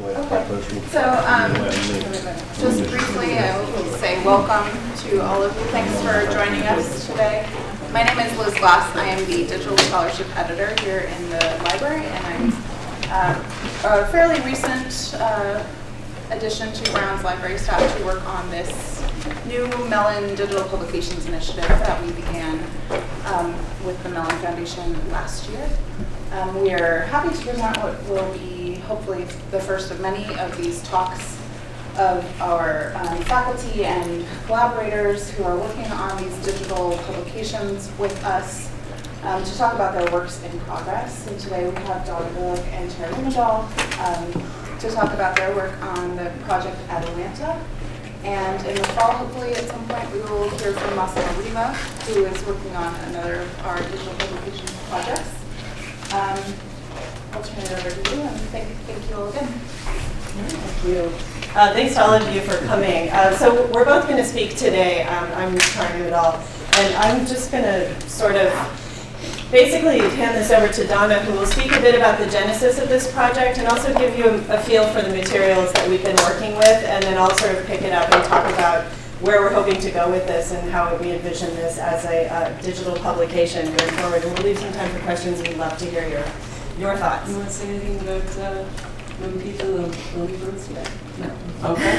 Okay. So, just briefly, I will say welcome to all of you. Thanks for joining us today. My name is Liz Glass. I am the Digital Scholarship Editor here in the library, and I'm a fairly recent addition to Brown's library staff to work on this new Mellon Digital Publications Initiative that we began with the Mellon Foundation last year. We are happy to present what will be hopefully the first of many of these talks of our faculty and collaborators who are working on these digital publications with us to talk about their works in progress. And today we have Donna, Bilak, and Nummedal to talk about their work on the project Atalanta. And in the fall, hopefully at some point, we will hear from Minerva, who is working on another of our digital publications projects. I'll turn it over to you, and thank you all again. Thank you. Thanks to all of you for coming. So we're both going to speak today. I'm Nummedal, and I'm just going to sort of basically hand this over to Donna, who will speak a bit about the genesis of this project and also give you a feel for the materials that we've been working with, and then I'll sort of pick it up and talk about where we're hoping to go with this and how we envision this as a digital publication going forward. And we'll leave some time for questions. We'd love to hear your thoughts. You want to say anything about when people early birds yet? No. Okay.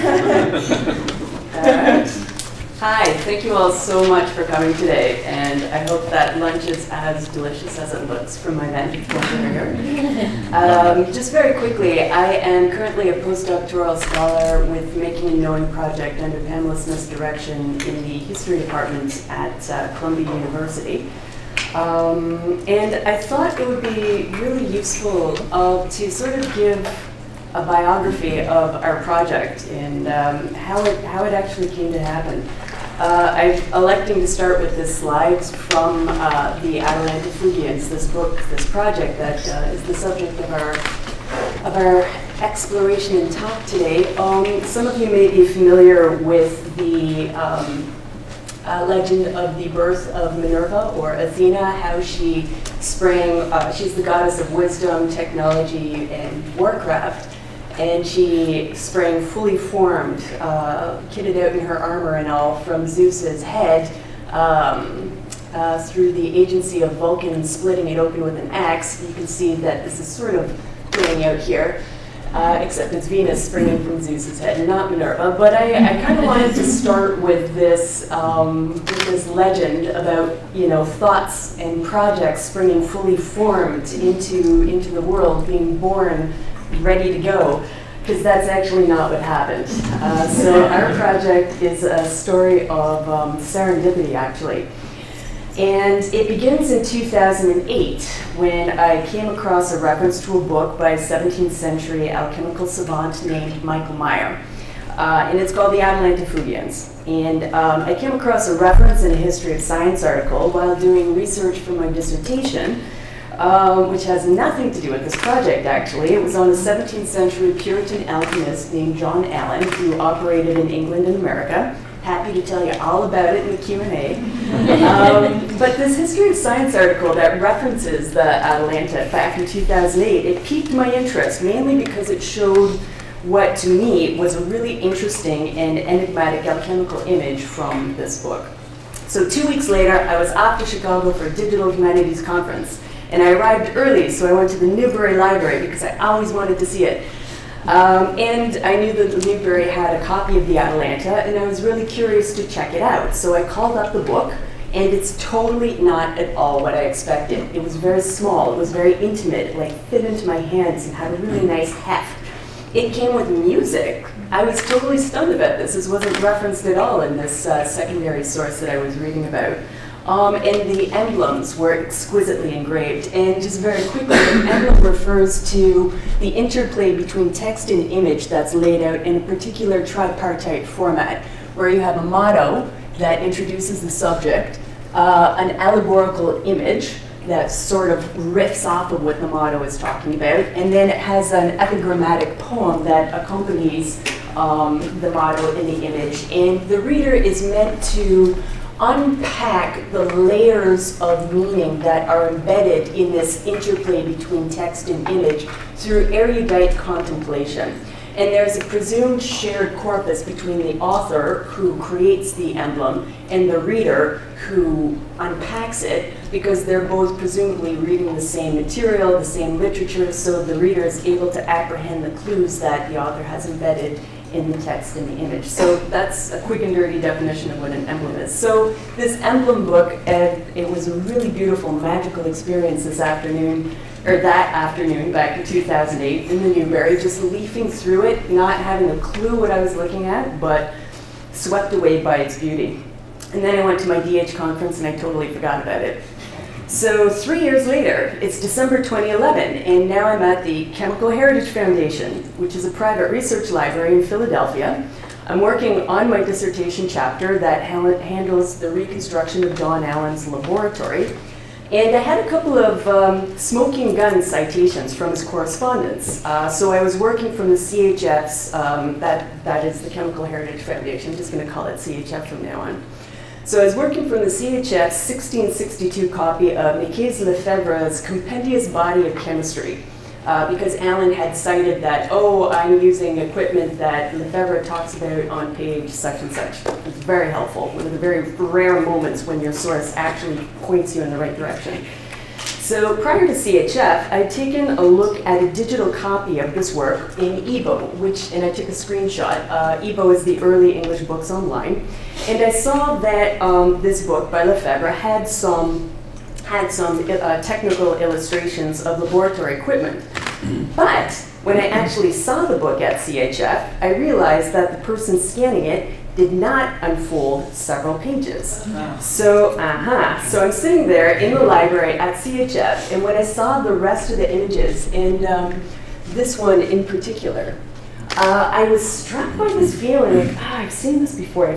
All right. Hi, thank you all so much for coming today, and I hope that lunch is as delicious as it looks from my vantage point here. Just very quickly, I am currently a postdoctoral scholar with Making and Knowing Project under Pamela Smith's direction in the History Department at Columbia University. And I thought it would be really useful to sort of give a biography of our project and how it actually came to happen. I'm electing to start with this slide from the Atalanta fugiens, this book, this project that is the subject of our exploration and talk today. Some of you may be familiar with the legend of the birth of Minerva, or Athena, how she sprang, she's the goddess of wisdom, technology, and warcraft. And she sprang fully formed, kitted out in her armor and all, from Zeus's head through the agency of Vulcan splitting it open with an axe. You can see that this is sort of playing out here, except it's Venus springing from Zeus's head, not Minerva. But I kind of wanted to start with this legend about thoughts and projects springing fully formed into the world, being born ready to go, because that's actually not what happened. So our project is a story of serendipity, actually. And it begins in 2008 when I came across a reference to a book by a 17th century alchemical savant named Michael Meyer. And it's called the Atalanta fugiens. And I came across a reference in a History of Science article while doing research for my dissertation, which has nothing to do with this project, actually. It was on a 17th century Puritan alchemist named John Allen, who operated in England and America. Happy to tell you all about it in the Q&A. But this History of Science article that references the Atalanta back in 2008, it piqued my interest, mainly because it showed what, to me, was a really interesting and enigmatic alchemical image from this book. So 2 weeks later, I was off to Chicago for a digital humanities conference. And I arrived early, so I went to the Newberry Library because I always wanted to see it. And I knew that the Newberry had a copy of the Atalanta, and I was really curious to check it out. So I called up the book, and it's totally not at all what I expected. It was very small, it was very intimate, it like fit into my hands and had a really nice heft. It came with music. I was totally stunned about this. This wasn't referenced at all in this secondary source that I was reading about. And the emblems were exquisitely engraved. And just very quickly, an emblem refers to the interplay between text and image that's laid out in a particular tripartite format, where you have a motto that introduces the subject, an allegorical image that sort of riffs off of what the motto is talking about, and then it has an epigrammatic poem that accompanies the motto in the image. And the reader is meant to unpack the layers of meaning that are embedded in this interplay between text and image through erudite contemplation. And there's a presumed shared corpus between the author, who creates the emblem, and the reader, who unpacks it, because they're both presumably reading the same material, the same literature, so the reader is able to apprehend the clues that the author has embedded in the text and the image. So that's a quick and dirty definition of what an emblem is. So this emblem book, it was a really beautiful, magical experience this afternoon, or that afternoon back in 2008 in the Newberry, just leafing through it, not having a clue what I was looking at, but swept away by its beauty. And then I went to my DH conference and I totally forgot about it. So 3 years later, it's December 2011, and now I'm at the Chemical Heritage Foundation, which is a private research library in Philadelphia. I'm working on my dissertation chapter that handles the reconstruction of John Allen's laboratory. And I had a couple of smoking gun citations from his correspondence. So I was working from the CHF's, that is the Chemical Heritage Foundation. I'm just going to call it CHF from now on. So I was working from the CHF's 1662 copy of Nicaise Lefebvre's Compendious Body of Chemistry, because Allen had cited that, oh, I'm using equipment that Lefebvre talks about on page such and such. It's very helpful, one of the very rare moments when your source actually points you in the right direction. So prior to CHF, I'd taken a look at a digital copy of this work in EBO, and I took a screenshot. EBO is the early English books online. And I saw that this book by Lefebvre had some technical illustrations of laboratory equipment. But when I actually saw the book at CHF, I realized that the person scanning it did not unfold several pages. So I'm sitting there in the library at CHF, and when I saw the rest of the images, and this one in particular, I was struck by this feeling like, I've seen this before,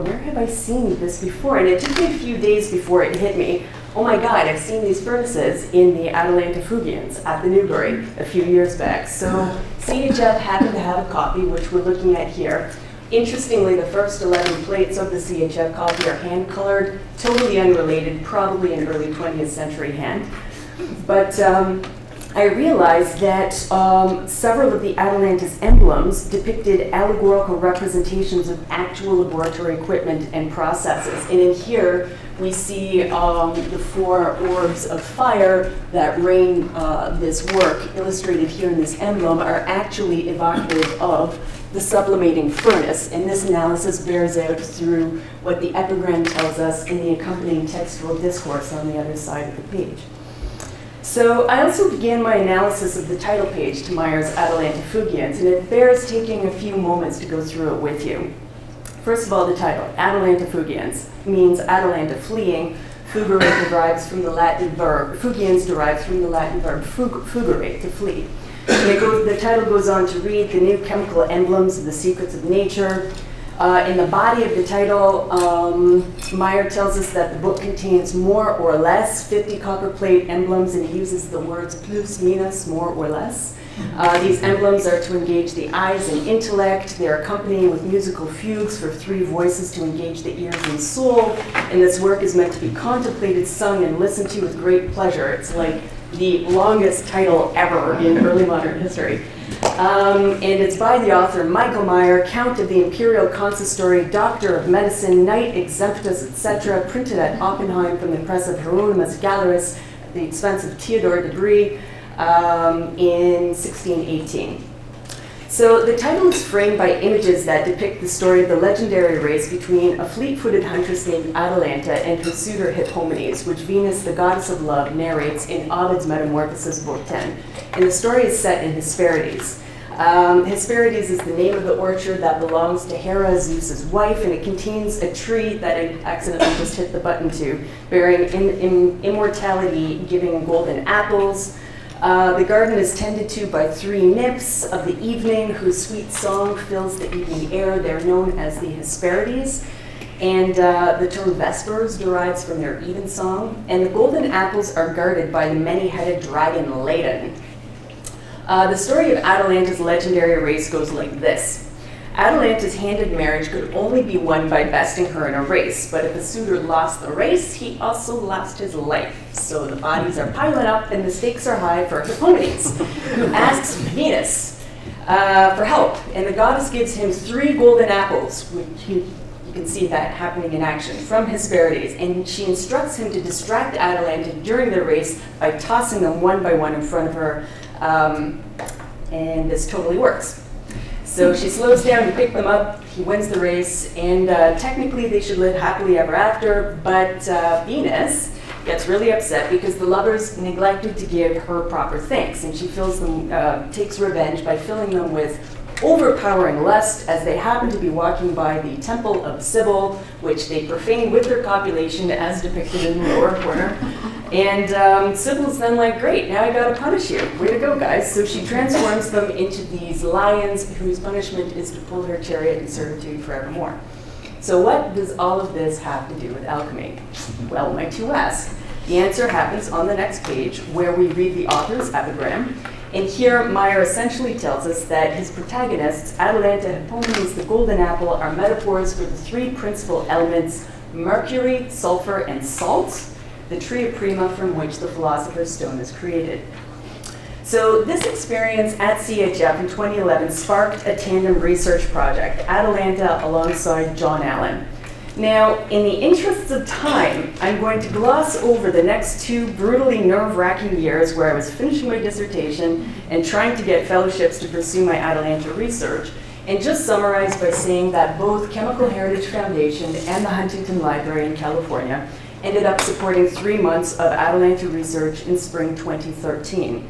where have I seen this before? And it took me a few days before it hit me, oh my God, I've seen these furnaces in the Atalanta fugiens at the Newberry a few years back. So CHF happened to have a copy, which we're looking at here. Interestingly, the first 11 plates of the CHF copy are hand-colored, totally unrelated, probably an early 20th century hand. But I realized that several of the Atalanta's emblems depicted allegorical representations of actual laboratory equipment and processes. And in here, we see the four orbs of fire that rain this work, illustrated here in this emblem, are actually evocative of the sublimating furnace. And this analysis bears out through what the epigram tells us in the accompanying textual discourse on the other side of the page. So I also began my analysis of the title page to Meyer's Atalanta fugiens, and it bears taking a few moments to go through it with you. First of all, the title, Atalanta fugiens, means Atalanta fleeing. Fugere derives from the Latin verb, fugiens derives from the Latin verb fugere, to flee. And the title goes on to read the new chemical emblems of the secrets of nature. In the body of the title, Meyer tells us that the book contains more or less 50 copperplate emblems, and he uses the words plus, minus, more or less. These emblems are to engage the eyes and intellect. They're accompanying with musical fugues for 3 voices to engage the ears and soul. And this work is meant to be contemplated, sung, and listened to with great pleasure. It's like the longest title ever in early modern history. And it's by the author Michael Meyer, Count of the Imperial Consistory, Doctor of Medicine, Knight Exemptus, etc., printed at Oppenheim from the press of Hieronymus Gallerus at the expense of Theodore de Brie in 1618. So the title is framed by images that depict the story of the legendary race between a fleet-footed huntress named Atalanta and her suitor Hippomenes, which Venus, the goddess of love, narrates in Ovid's Metamorphoses, Book 10. And the story is set in Hesperides. Hesperides is the name of the orchard that belongs to Hera, Zeus's wife, and it contains a tree that I accidentally just hit the button to, bearing immortality, giving golden apples. The garden is tended to by 3 nymphs of the evening whose sweet song fills the evening air. They're known as the Hesperides. And the term Vespers derives from their evensong. And the golden apples are guarded by the many-headed dragon Ladon. The story of Atalanta's legendary race goes like this. Atalanta's hand in marriage could only be won by besting her in a race, but if the suitor lost the race, he also lost his life. So the bodies are piling up and the stakes are high for Hippomenes, who asks Venus for help. And the goddess gives him 3 golden apples, which you can see that happening in action, from Hesperides. And she instructs him to distract Atalanta during the race by tossing them one by one in front of her. And this totally works. So she slows down to pick them up, he wins the race, and technically they should live happily ever after, but Venus gets really upset because the lovers neglected to give her proper thanks, and she takes revenge by filling them with overpowering lust as they happen to be walking by the temple of Cybele, which they profane with their copulation as depicted in the lower corner. And Cybele's then like, great, now I gotta punish you. Way to go, guys. So she transforms them into these lions whose punishment is to pull her chariot in servitude forevermore. So what does all of this have to do with alchemy? Well, might you ask? The answer happens on the next page, where we read the author's epigram. And here, Meyer essentially tells us that his protagonists, Atalanta, Hippomenes, the golden apple, are metaphors for the 3 principal elements, mercury, sulfur, and salt, the tria prima from which the Philosopher's Stone is created. So this experience at CHF in 2011 sparked a tandem research project, Atalanta alongside John Allen. Now, in the interests of time, I'm going to gloss over the next 2 brutally nerve-wracking years where I was finishing my dissertation and trying to get fellowships to pursue my Atalanta research, and just summarize by saying that both Chemical Heritage Foundation and the Huntington Library in California ended up supporting 3 months of Atalanta research in spring 2013.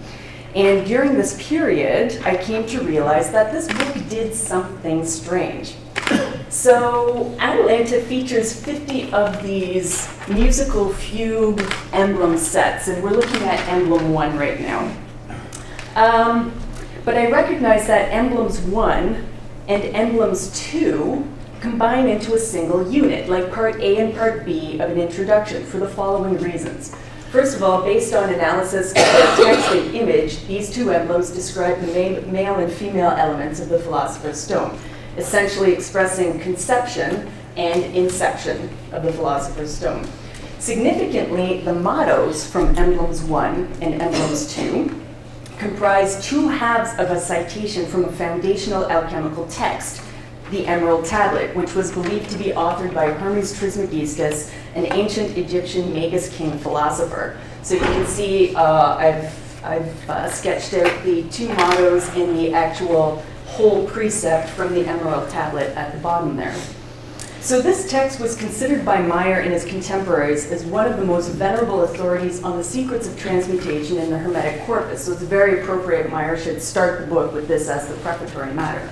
And during this period, I came to realize that this book did something strange. So Atalanta features 50 of these musical fugue emblem sets, and we're looking at emblem 1 right now. But I recognize that emblems 1 and emblems 2 combine into a single unit, like part A and part B of an introduction, for the following reasons. First of all, based on analysis of the text and image, these 2 emblems describe the male and female elements of the Philosopher's Stone, essentially expressing conception and inception of the Philosopher's Stone. Significantly, the mottos from emblems 1 and emblems 2 comprise 2 halves of a citation from a foundational alchemical text, the Emerald Tablet, which was believed to be authored by Hermes Trismegistus, an ancient Egyptian Magus king philosopher. So you can see I've sketched out the 2 mottos and the actual whole precept from the Emerald Tablet at the bottom there. So this text was considered by Meyer and his contemporaries as one of the most venerable authorities on the secrets of transmutation in the Hermetic corpus. So it's very appropriate Meyer should start the book with this as the prefatory matter.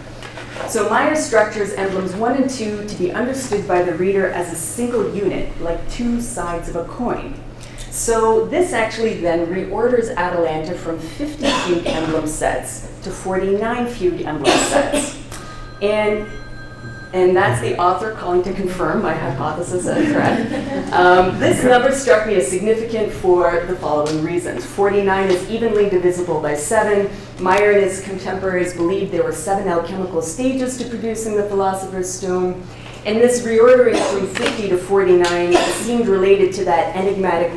So Meyer structures emblems 1 and 2 to be understood by the reader as a single unit, like 2 sides of a coin. So this actually then reorders Atalanta from 50 fugue emblem sets to 49 fugue emblem sets. And that's the author calling to confirm my hypothesis is correct. This number struck me as significant for the following reasons. 49 is evenly divisible by 7. Meyer and his contemporaries believed there were 7 alchemical stages to producing the Philosopher's Stone. And this reordering from 50 to 49 seemed related to that enigmatic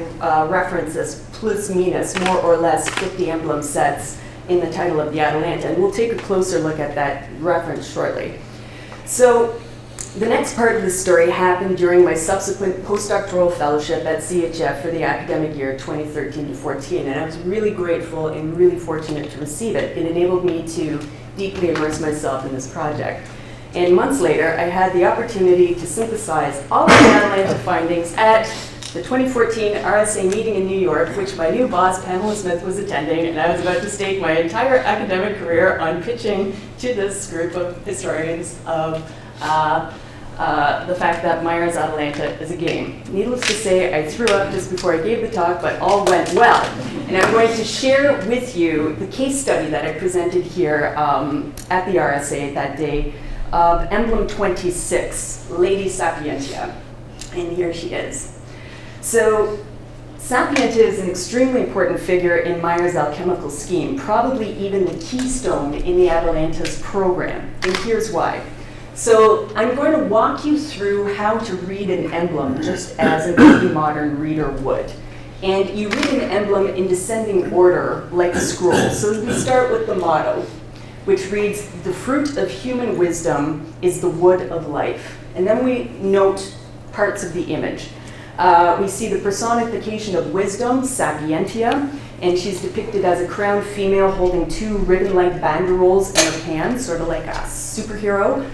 reference as plus minus, more or less 50 emblem sets in the title of the Atalanta. And we'll take a closer look at that reference shortly. So the next part of the story happened during my subsequent postdoctoral fellowship at CHF for the academic year 2013 to 14, and I was really grateful and really fortunate to receive it. It enabled me to deeply immerse myself in this project. And months later, I had the opportunity to synthesize all of the Atalanta findings at the 2014 RSA meeting in New York, which my new boss, Pamela Smith, was attending, and I was about to stake my entire academic career on pitching to this group of historians of the fact that Meyer's Atalanta is a game. Needless to say, I threw up just before I gave the talk, but all went well. And I'm going to share with you the case study that I presented here at the RSA that day of emblem 26, Lady Sapientia. And here she is. So Sapientia is an extremely important figure in Meyer's alchemical scheme, probably even the keystone in the Atalanta's program. And here's why. So I'm going to walk you through how to read an emblem just as an early modern reader would. And you read an emblem in descending order like a scroll. So we start with the motto, which reads, "The fruit of human wisdom is the wood of life." And then we note parts of the image. We see the personification of wisdom, sapientia, and she's depicted as a crowned female holding two ribbon-like banderoles in her hand, sort of like a superhero.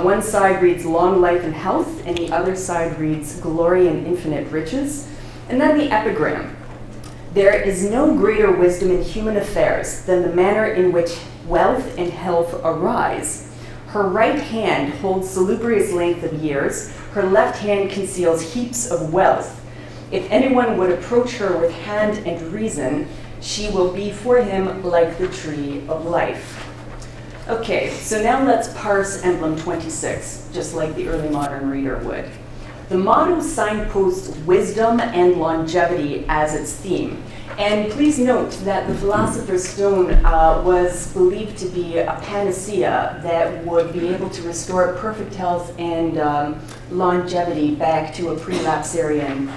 One side reads long life and health, and the other side reads glory and infinite riches. And then the epigram. "There is no greater wisdom in human affairs than the manner in which wealth and health arise. Her right hand holds salubrious length of years, her left hand conceals heaps of wealth. If anyone would approach her with hand and reason, she will be for him like the tree of life." Okay, so now let's parse emblem 26, just like the early modern reader would. The motto signposts wisdom and longevity as its theme. And please note that the Philosopher's Stone was believed to be a panacea that would be able to restore perfect health and longevity back to a pre-lapsarian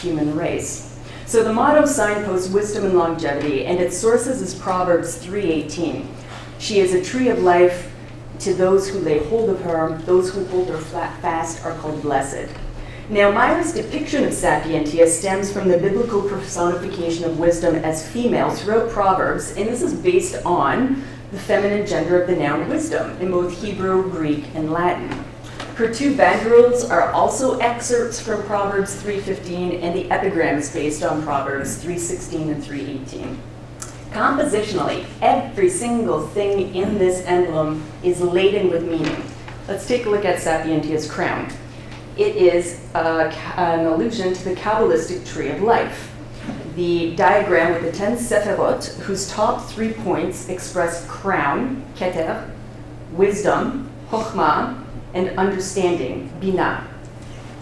human race. So the motto signposts wisdom and longevity, and its sources is Proverbs 3:18. "She is a tree of life to those who lay hold of her. Those who hold her fast are called blessed." Now, Meyer's depiction of sapientia stems from the biblical personification of wisdom as female throughout Proverbs, and this is based on the feminine gender of the noun wisdom in both Hebrew, Greek, and Latin. Her two banderoles are also excerpts from Proverbs 3:15, and the epigram is based on Proverbs 3:16 and 3:18. Compositionally, every single thing in this emblem is laden with meaning. Let's take a look at sapientia's crown. It is an allusion to the Kabbalistic tree of life. The diagram with the 10 sephirot, whose top 3 points express crown, keter, wisdom, chokhmah, and understanding, binah.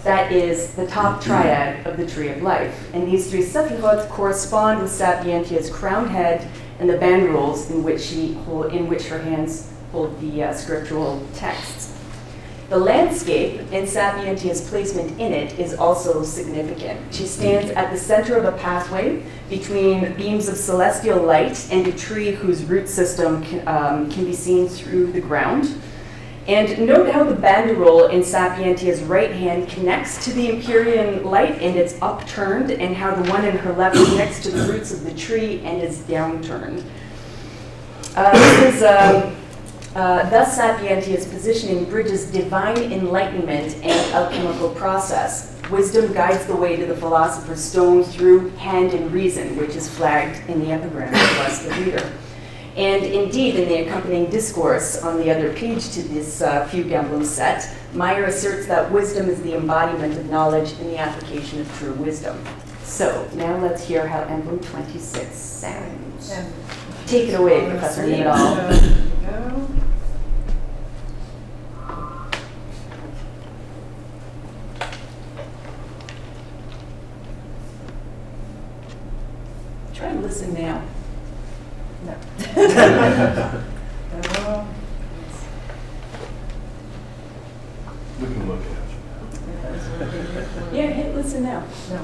That is the top triad of the tree of life. And these 3 sephirot correspond with Sapientia's crowned head and the banderoles in which her hands hold the scriptural texts. The landscape and Sapientia's placement in it is also significant. She stands at the center of a pathway between beams of celestial light and a tree whose root system can be seen through the ground. And note how the banderole in Sapientia's right hand connects to the Empyrean light and it's upturned, and how the one in her left connects to the roots of the tree and is downturned. Thus, Sapientia's positioning bridges divine enlightenment and alchemical process. Wisdom guides the way to the Philosopher's Stone through hand and reason, which is flagged in the epigram to us, the reader. And indeed, in the accompanying discourse on the other page to this fugue emblem set, Meyer asserts that wisdom is the embodiment of knowledge and the application of true wisdom. So now let's hear how emblem 26 sounds. Take it away, Professor Nummedal. Try to listen now. No. We can look at it. Yeah, hit listen now. No.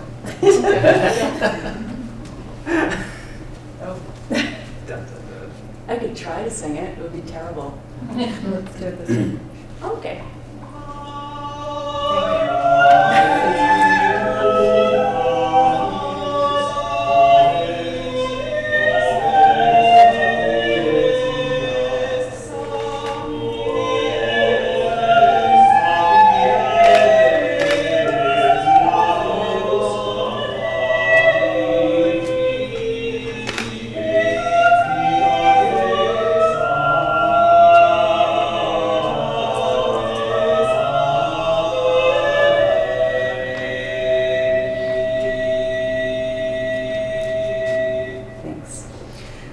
Oh. I could try to sing it. It would be terrible. Let's do it this way. Okay.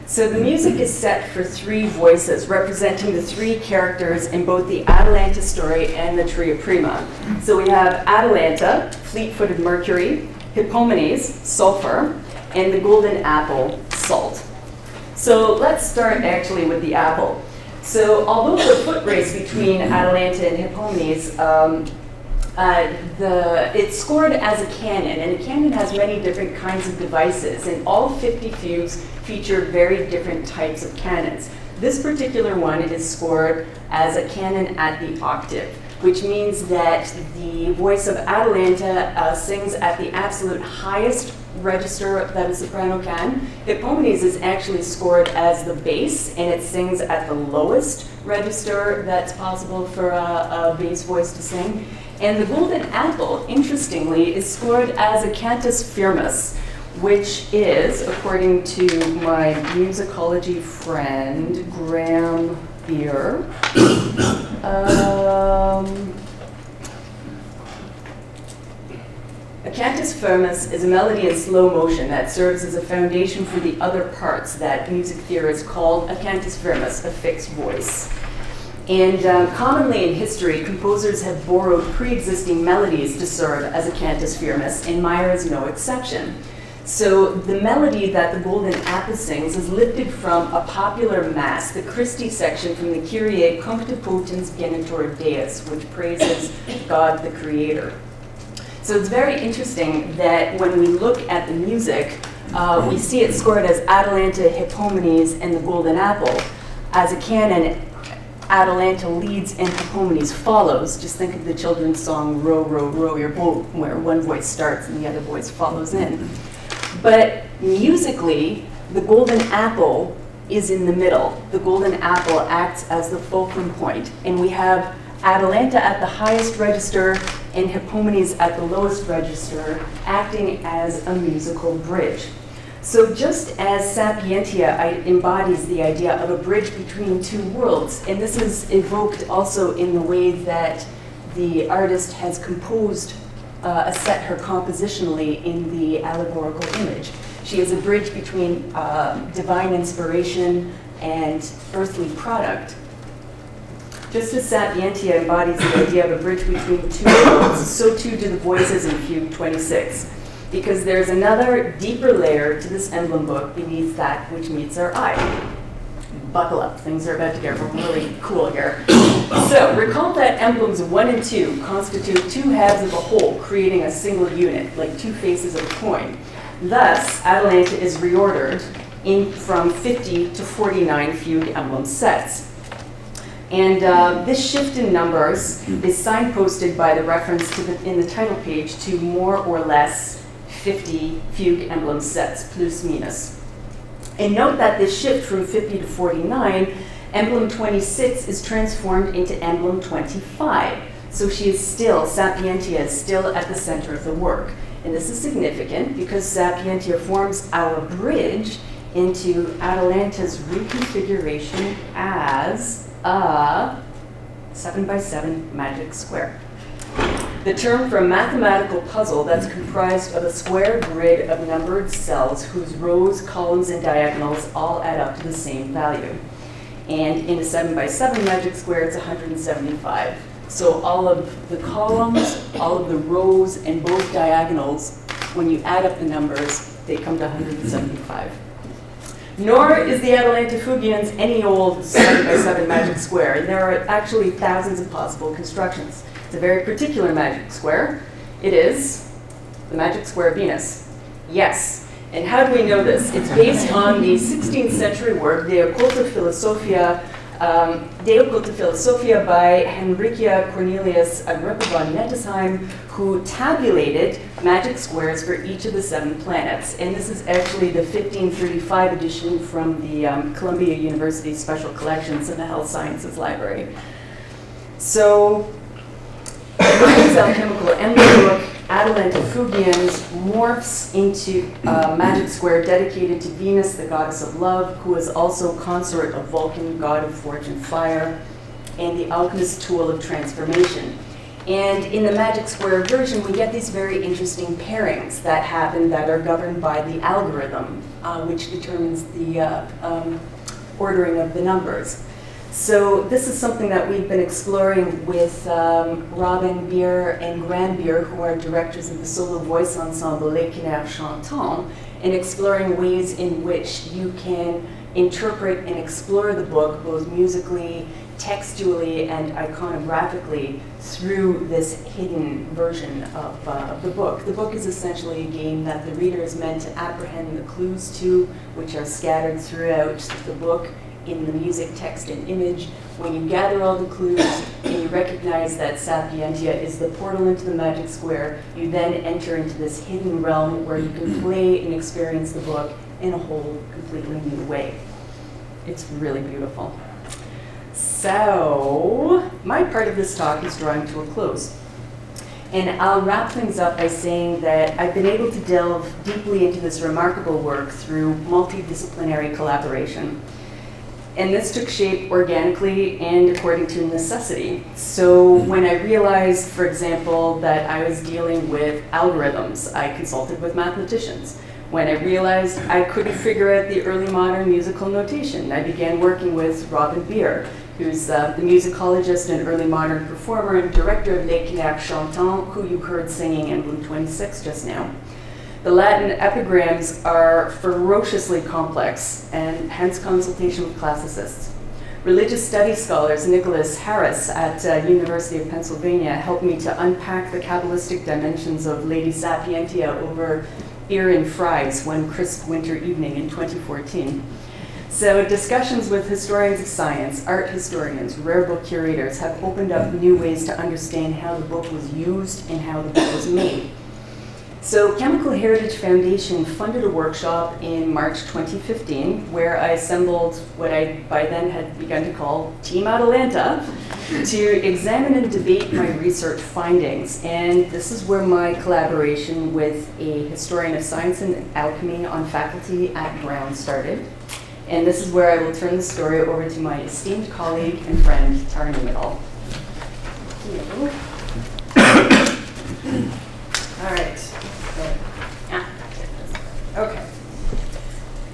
So the music is set for 3 voices, representing the 3 characters in both the Atalanta story and the Tria Prima. So we have Atalanta, fleet-footed Mercury, Hippomenes, sulfur, and the golden apple, salt. So let's start actually with the apple. So although the foot race between Atalanta and Hippomenes, it's scored as a canon, and a canon has many different kinds of devices, and all 50 fugues feature very different types of canons. This particular one is scored as a canon at the octave, which means that the voice of Atalanta sings at the absolute highest register that a soprano can. Hippomenes is actually scored as the bass, and it sings at the lowest register that's possible for a bass voice to sing. And the golden apple, interestingly, is scored as a cantus firmus, which is, according to my musicology friend, Graham Beer, a cantus firmus is a melody in slow motion that serves as a foundation for the other parts that music theorists call a cantus firmus, a fixed voice. And commonly in history, composers have borrowed pre-existing melodies to serve as a cantus firmus, and Meyer is no exception. So the melody that the golden apple sings is lifted from a popular mass, the Christi section from the Kyrie Cuncta Potens Genitor Deus, which praises God the Creator. So it's very interesting that when we look at the music, we see it scored as Atalanta, Hippomenes, and the golden apple. As a canon, Atalanta leads and Hippomenes follows. Just think of the children's song, Row, Row, Row Your Boat, where one voice starts and the other voice follows in. But musically, the golden apple is in the middle. The golden apple acts as the fulcrum point, and we have Atalanta at the highest register and Hippomenes at the lowest register, acting as a musical bridge. So just as Sapientia embodies the idea of a bridge between two worlds, and this is evoked also in the way that the artist has composed set her compositionally in the allegorical image. She is a bridge between divine inspiration and earthly product. Just as Sapientia embodies the idea of a bridge between two worlds, so too do the voices in Fugue 26. Because there's another deeper layer to this emblem book beneath that which meets our eye. Buckle up, things are about to get really cool here. So recall that emblems 1 and 2 constitute two halves of a whole, creating a single unit, like two faces of a coin. Thus, Atalanta is reordered from 50 to 49 fugue emblem sets. And this shift in numbers is signposted by the reference in the title page to more or less 50 fugue emblem sets, plus minus. And note that this shift from 50 to 49, emblem 26 is transformed into emblem 25. So she is still, Sapientia is still at the center of the work. And this is significant because Sapientia forms our bridge into Atalanta's reconfiguration as a 7x7 magic square. The term for a mathematical puzzle that's comprised of a square grid of numbered cells whose rows, columns, and diagonals all add up to the same value. And in a 7x7 magic square, it's 175. So all of the columns, all of the rows, and both diagonals, when you add up the numbers, they come to 175. Nor is the Atalanta fugiens any old 7x7 magic square. And there are actually thousands of possible constructions. It's a very particular magic square. It is the magic square of Venus. Yes. And how do we know this? It's based on the 16th century work, De Occulta Philosophia by Henricia Cornelius Agrippa von Nettesheim, who tabulated magic squares for each of the 7 planets. And this is actually the 1535 edition from the Columbia University Special Collections in the Health Sciences Library. So, Merlin's alchemical emblem book, Atalanta fugiens, morphs into a magic square dedicated to Venus, the goddess of love, who is also consort of Vulcan, god of forge and fire, and the alchemist's tool of transformation. And in the magic square version, we get these very interesting pairings that happen that are governed by the algorithm, which determines the ordering of the numbers. So this is something that we've been exploring with Robin Beer and Graham Beer, who are directors of the solo voice ensemble Les Quinaires Chantants, and exploring ways in which you can interpret and explore the book both musically, textually, and iconographically through this hidden version of the book. The book is essentially a game that the reader is meant to apprehend the clues to, which are scattered throughout the book in the music, text, and image. When you gather all the clues and you recognize that Sapientia is the portal into the magic square, you then enter into this hidden realm where you can play and experience the book in a whole completely new way. It's really beautiful. So, my part of this talk is drawing to a close. And I'll wrap things up by saying that I've been able to delve deeply into this remarkable work through multidisciplinary collaboration. And this took shape organically and according to necessity. So when I realized, for example, that I was dealing with algorithms, I consulted with mathematicians. When I realized I couldn't figure out the early modern musical notation, I began working with Robin Beer, who's the musicologist and early modern performer and director of Les Canards Chantants, who you heard singing in Blue 26 just now. The Latin epigrams are ferociously complex, and hence consultation with classicists. Religious studies scholars Nicholas Harris at University of Pennsylvania helped me to unpack the Kabbalistic dimensions of Lady Sapientia over beer and fries one crisp winter evening in 2014. So discussions with historians of science, art historians, rare book curators have opened up new ways to understand how the book was used and how the book was made. So Chemical Heritage Foundation funded a workshop in March 2015 where I assembled what I by then had begun to call Team Atalanta to examine and debate my research findings. And this is where my collaboration with a historian of science and alchemy on faculty at Brown started. And this is where I will turn the story over to my esteemed colleague and friend, Tara Nummedal. All right. Okay.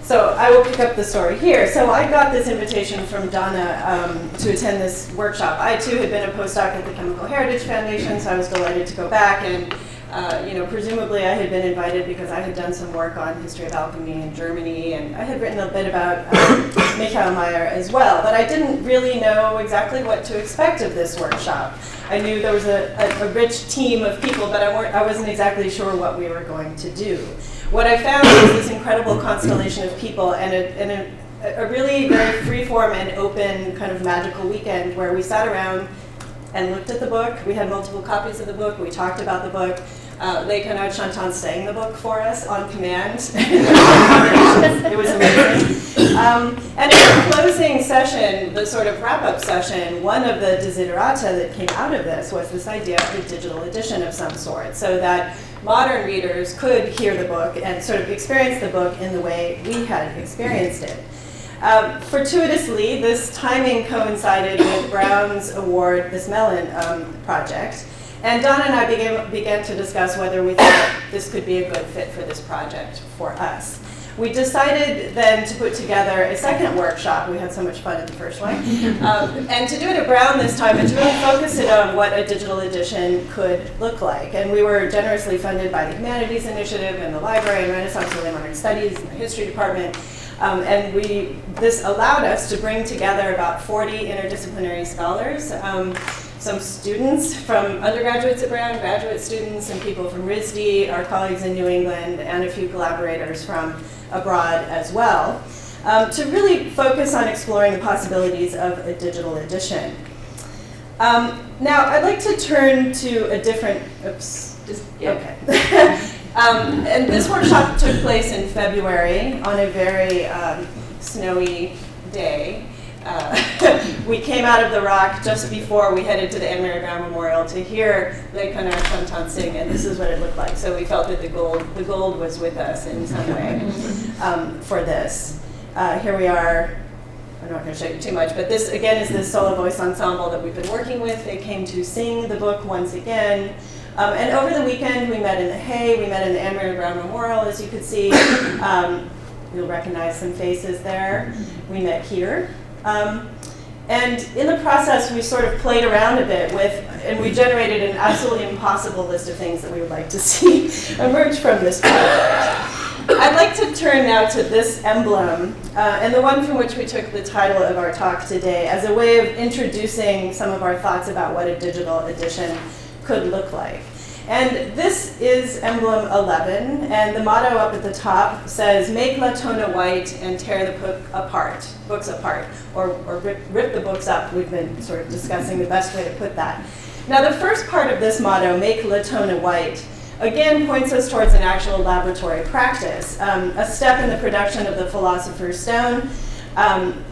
So I will pick up the story here. So I got this invitation from Donna to attend this workshop. I too had been a postdoc at the Chemical Heritage Foundation, so I was delighted to go back. And presumably I had been invited because I had done some work on history of alchemy in Germany, and I had written a bit about Michael Meyer as well. But I didn't really know exactly what to expect of this workshop. I knew there was a rich team of people, but I wasn't exactly sure what we were going to do. What I found was this incredible constellation of people and a really very free-form and open kind of magical weekend where we sat around and looked at the book. We had multiple copies of the book. We talked about the book. Les Canards Chantants sang the book for us on command. It was amazing. And in the closing session, the sort of wrap-up session, one of the desiderata that came out of this was this idea of a digital edition of some sort, so that modern readers could hear the book and sort of experience the book in the way we had experienced it. Fortuitously, this timing coincided with Brown's award, this Mellon project, and Donna and I began to discuss whether we thought this could be a good fit for this project for us. We decided then to put together a second workshop. We had so much fun in the first one. And to do it at Brown this time and to really focus it on what a digital edition could look like. And we were generously funded by the Humanities Initiative and the Library and Renaissance Early Modern Studies and the History Department. And this allowed us to bring together about 40 interdisciplinary scholars, some students from undergraduates at Brown, graduate students, and people from RISD, our colleagues in New England, and a few collaborators from abroad as well, to really focus on exploring the possibilities of a digital edition. Now, I'd like to turn to a different, okay. And this workshop took place in February on a very snowy day. We came out of the rock just before we headed to the Anne-Marie Brown Memorial to hear Les Canards Chantants sing, and this is what it looked like. So we felt that the gold was with us in some way for this. Here we are. I'm not going to show you too much, but this again is this solo voice ensemble that we've been working with. They came to sing the book once again. And over the weekend, we met in the Hay, we met in the Anne-Marie Brown Memorial, as you could see. You'll recognize some faces there. We met here. And in the process, we sort of played around a bit with, and we generated an absolutely impossible list of things that we would like to see emerge from this project. I'd like to turn now to this emblem, and the one from which we took the title of our talk today, as a way of introducing some of our thoughts about what a digital edition could look like. And this is emblem 11, and the motto up at the top says, "Make Latona white and tear the books apart, or rip the books up." We've been sort of discussing the best way to put that. Now, the first part of this motto, "Make Latona white," again points us towards an actual laboratory practice, a step in the production of the Philosopher's Stone,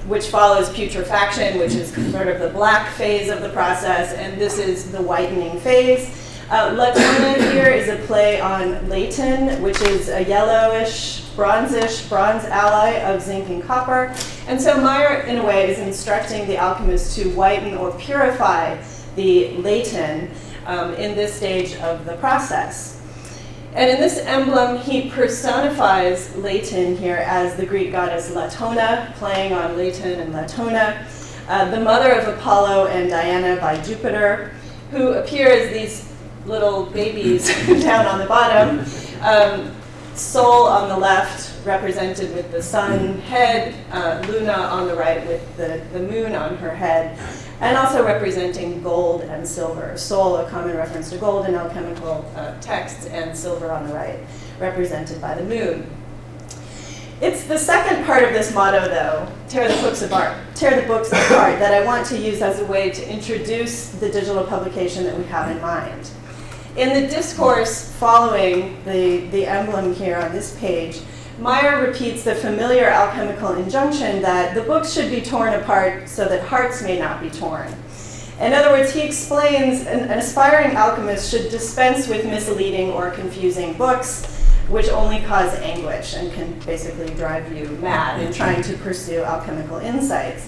which follows putrefaction, which is sort of the black phase of the process, and this is the whitening phase. Latona here is a play on laton, which is a yellowish, bronze ally of zinc and copper. And so Meyer, in a way, is instructing the alchemist to whiten or purify the laton in this stage of the process. And in this emblem, he personifies laton here as the Greek goddess Latona, playing on laton and Latona, the mother of Apollo and Diana by Jupiter, who appear as these little babies down on the bottom. Sol on the left, represented with the sun head, Luna on the right with the moon on her head, and also representing gold and silver. Sol, a common reference to gold in alchemical texts, and silver on the right, represented by the moon. It's the second part of this motto, though, tear the books apart, that I want to use as a way to introduce the digital publication that we have in mind. In the discourse following the emblem here on this page, Meyer repeats the familiar alchemical injunction that the books should be torn apart so that hearts may not be torn. In other words, he explains an aspiring alchemist should dispense with misleading or confusing books, which only cause anguish and can basically drive you mad in trying to pursue alchemical insights.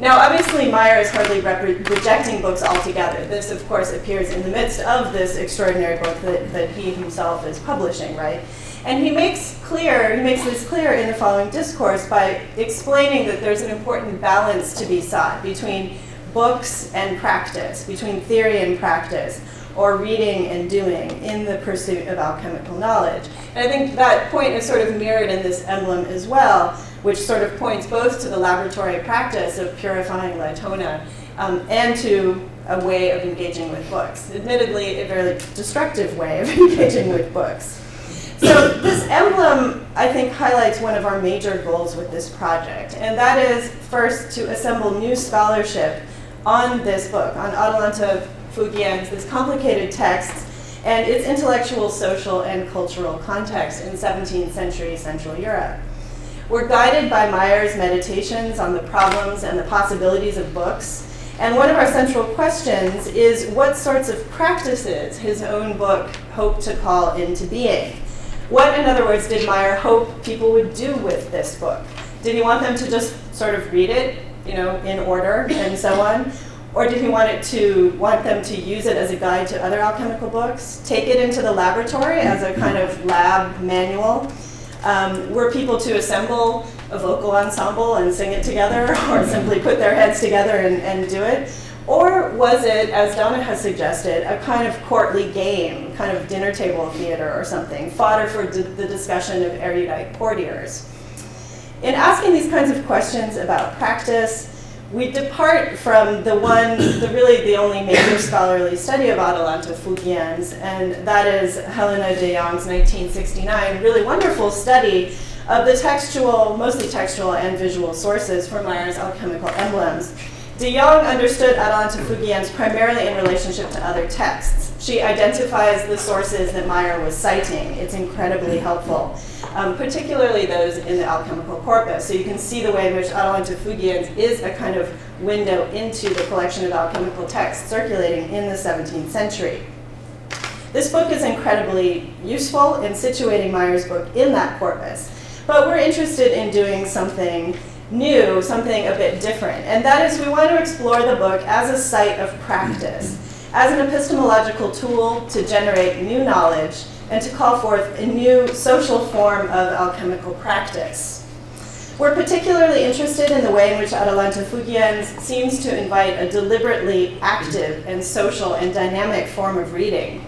Now, obviously, Meyer is hardly rejecting books altogether. This, of course, appears in the midst of this extraordinary book that he himself is publishing, right? And he makes this clear in the following discourse by explaining that there's an important balance to be sought between books and practice, between theory and practice, or reading and doing in the pursuit of alchemical knowledge. And I think that point is sort of mirrored in this emblem as well, which sort of points both to the laboratory practice of purifying Latona and to a way of engaging with books. Admittedly, a very destructive way of engaging with books. So this emblem, I think, highlights one of our major goals with this project, and that is, first, to assemble new scholarship on this book, on Atalanta fugiens, this complicated text, and its intellectual, social, and cultural context in 17th century Central Europe. We're guided by Meyer's meditations on the problems and the possibilities of books, and one of our central questions is what sorts of practices his own book hoped to call into being. What, in other words, did Meyer hope people would do with this book? Did he want them to just sort of read it, in order and so on? Or did he want them to use it as a guide to other alchemical books, take it into the laboratory as a kind of lab manual? Were people to assemble a vocal ensemble and sing it together, or simply put their heads together and do it? Or was it, as Donna has suggested, a kind of courtly game, kind of dinner table theater or something, fodder for the discussion of erudite courtiers? In asking these kinds of questions about practice, we depart from the only major scholarly study of Atalanta fugiens, and that is Helena de Jong's 1969 really wonderful study of the mostly textual and visual sources for Meyer's alchemical emblems. De Jong understood Atalanta fugiens primarily in relationship to other texts. She identifies the sources that Meyer was citing. It's incredibly helpful, particularly those in the alchemical corpus. So you can see the way in which Atalanta fugiens is a kind of window into the collection of alchemical texts circulating in the 17th century. This book is incredibly useful in situating Meyer's book in that corpus, but we're interested in doing something new, something a bit different, and that is we want to explore the book as a site of practice, as an epistemological tool to generate new knowledge and to call forth a new social form of alchemical practice. We're particularly interested in the way in which Atalanta fugiens seems to invite a deliberately active and social and dynamic form of reading.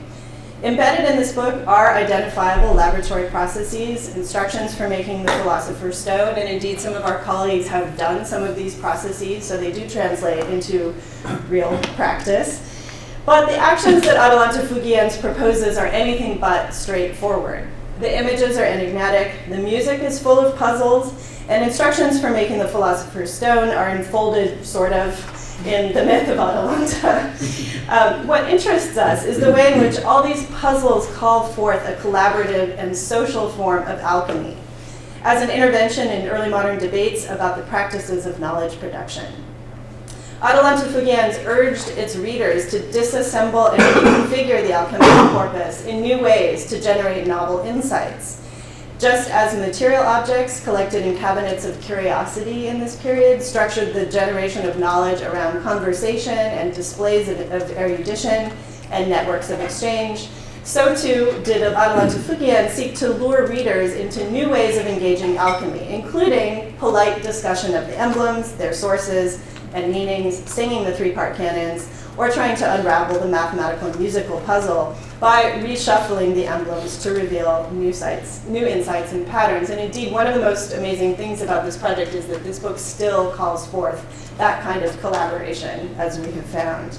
Embedded in this book are identifiable laboratory processes, instructions for making the Philosopher's Stone, and indeed some of our colleagues have done some of these processes, so they do translate into real practice. But the actions that Atalanta fugiens proposes are anything but straightforward. The images are enigmatic, the music is full of puzzles, and instructions for making the Philosopher's Stone are enfolded, sort of, in the myth of Atalanta. What interests us is the way in which all these puzzles call forth a collaborative and social form of alchemy, as an intervention in early modern debates about the practices of knowledge production. Atalanta fugiens urged its readers to disassemble and reconfigure the alchemical corpus in new ways to generate novel insights. Just as material objects collected in cabinets of curiosity in this period structured the generation of knowledge around conversation and displays of erudition and networks of exchange, so too did Atalanta fugiens seek to lure readers into new ways of engaging alchemy, including polite discussion of the emblems, their sources and meanings, singing the three-part canons, or trying to unravel the mathematical and musical puzzle by reshuffling the emblems to reveal new insights and patterns. And indeed, one of the most amazing things about this project is that this book still calls forth that kind of collaboration, as we have found.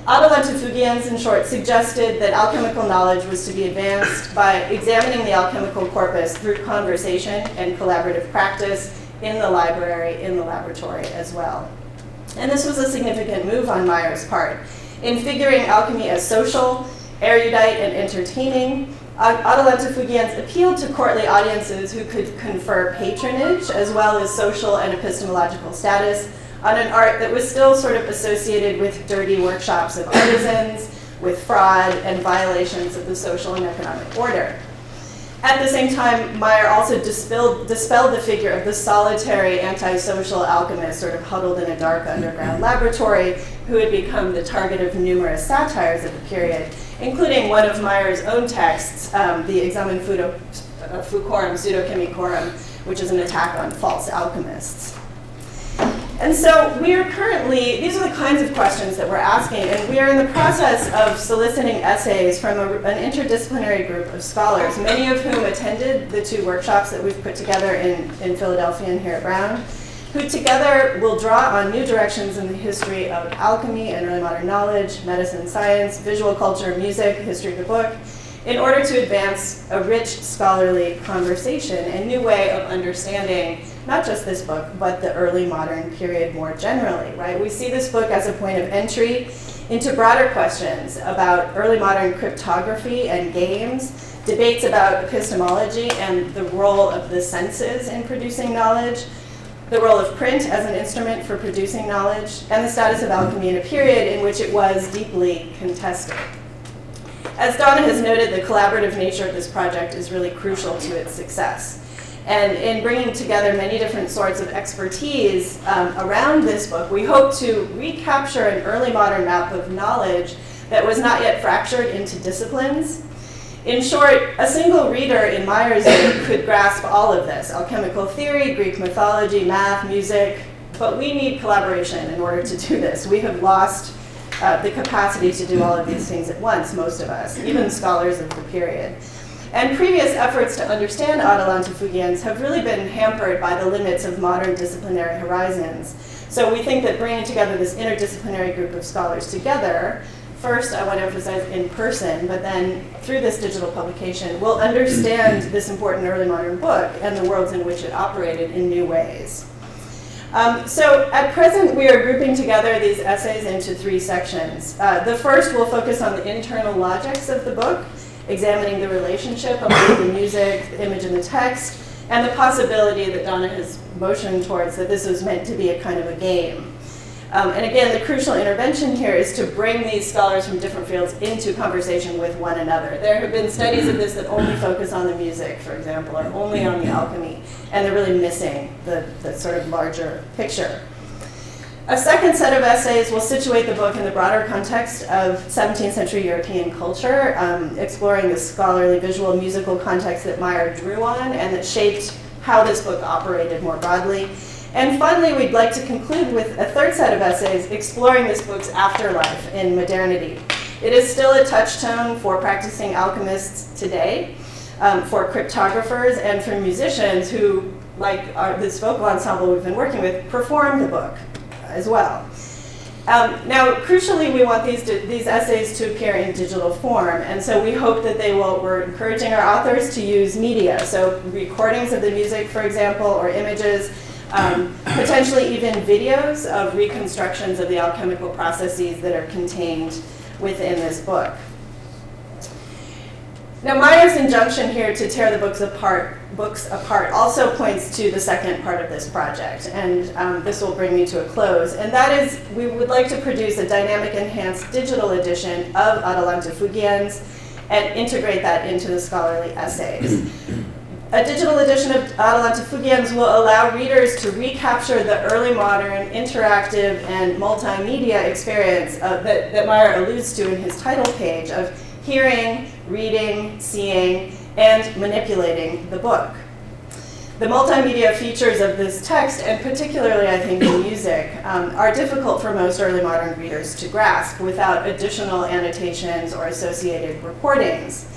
Atalanta fugiens, in short, suggested that alchemical knowledge was to be advanced by examining the alchemical corpus through conversation and collaborative practice in the library, in the laboratory as well. And this was a significant move on Meyer's part. In figuring alchemy as social, erudite, and entertaining, Atalanta fugiens appealed to courtly audiences who could confer patronage as well as social and epistemological status on an art that was still sort of associated with dirty workshops of artisans, with fraud and violations of the social and economic order. At the same time, Meyer also dispelled the figure of the solitary antisocial alchemist sort of huddled in a dark underground laboratory who had become the target of numerous satires of the period, including one of Meyer's own texts, the Examen Fucorum Pseudochemicorum, which is an attack on false alchemists. And so these are the kinds of questions that we're asking, and we are in the process of soliciting essays from an interdisciplinary group of scholars, many of whom attended the two workshops that we've put together in Philadelphia and here at Brown, who together will draw on new directions in the history of alchemy and early modern knowledge, medicine, science, visual culture, music, history of the book, in order to advance a rich scholarly conversation and new way of understanding not just this book, but the early modern period more generally, right? We see this book as a point of entry into broader questions about early modern cryptography and games, debates about epistemology and the role of the senses in producing knowledge, the role of print as an instrument for producing knowledge, and the status of alchemy in a period in which it was deeply contested. As Donna has noted, the collaborative nature of this project is really crucial to its success. And in bringing together many different sorts of expertise around this book, we hope to recapture an early modern map of knowledge that was not yet fractured into disciplines. In short, a single reader in Meyer's book could grasp all of this: alchemical theory, Greek mythology, math, music, but we need collaboration in order to do this. We have lost the capacity to do all of these things at once, most of us, even scholars of the period. And previous efforts to understand Atalanta fugiens have really been hampered by the limits of modern disciplinary horizons. So we think that bringing together this interdisciplinary group of scholars together, first I want to emphasize in person, but then through this digital publication, we'll understand this important early modern book and the worlds in which it operated in new ways. So at present, we are grouping together these essays into three sections. The first will focus on the internal logics of the book, examining the relationship among the music, the image, and the text, and the possibility that Donna has motioned towards that this was meant to be a kind of a game. And again, the crucial intervention here is to bring these scholars from different fields into conversation with one another. There have been studies of this that only focus on the music, for example, or only on the alchemy, and they're really missing the sort of larger picture. A second set of essays will situate the book in the broader context of 17th century European culture, exploring the scholarly visual musical context that Meyer drew on and that shaped how this book operated more broadly. And finally, we'd like to conclude with a third set of essays exploring this book's afterlife in modernity. It is still a touchstone for practicing alchemists today, for cryptographers, and for musicians who, like this vocal ensemble we've been working with, perform the book as well. Now, crucially, we want these essays to appear in digital form, and so we hope that we're encouraging our authors to use media, so recordings of the music, for example, or images, potentially even videos of reconstructions of the alchemical processes that are contained within this book. Now, Meyer's injunction here to tear the books apart also points to the second part of this project, and this will bring me to a close, and that is we would like to produce a dynamic enhanced digital edition of Atalanta fugiens and integrate that into the scholarly essays. A digital edition of Atalanta fugiens will allow readers to recapture the early modern, interactive, and multimedia experience that Meyer alludes to in his title page of hearing, reading, seeing, and manipulating the book. The multimedia features of this text, and particularly I think the music, are difficult for most early modern readers to grasp without additional annotations or associated recordings.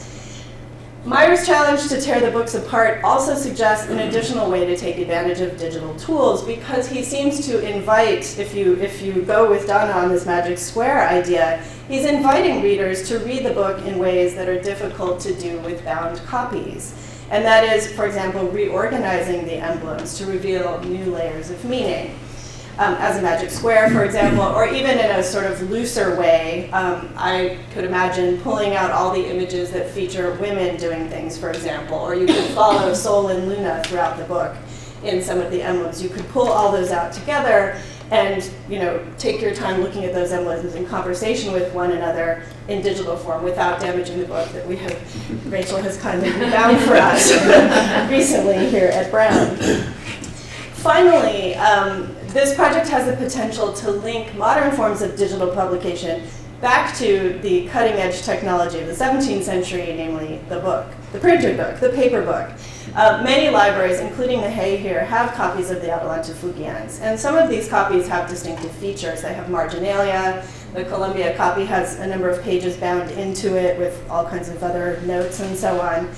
Meyer's challenge to tear the books apart also suggests an additional way to take advantage of digital tools, because he seems to invite, if you go with Donna on this magic square idea, he's inviting readers to read the book in ways that are difficult to do with bound copies. And that is, for example, reorganizing the emblems to reveal new layers of meaning. As a magic square, for example, or even in a sort of looser way, I could imagine pulling out all the images that feature women doing things, for example, or you could follow Sol and Luna throughout the book in some of the emblems. You could pull all those out together and take your time looking at those emblems in conversation with one another in digital form without damaging the book that Rachel has kindly bound for us recently here at Brown. Finally, this project has the potential to link modern forms of digital publication back to the cutting-edge technology of the 17th century, namely the book, the printed book, the paper book. Many libraries, including the Hay here, have copies of the Atalanta fugiens, and some of these copies have distinctive features. They have marginalia. The Columbia copy has a number of pages bound into it with all kinds of other notes and so on.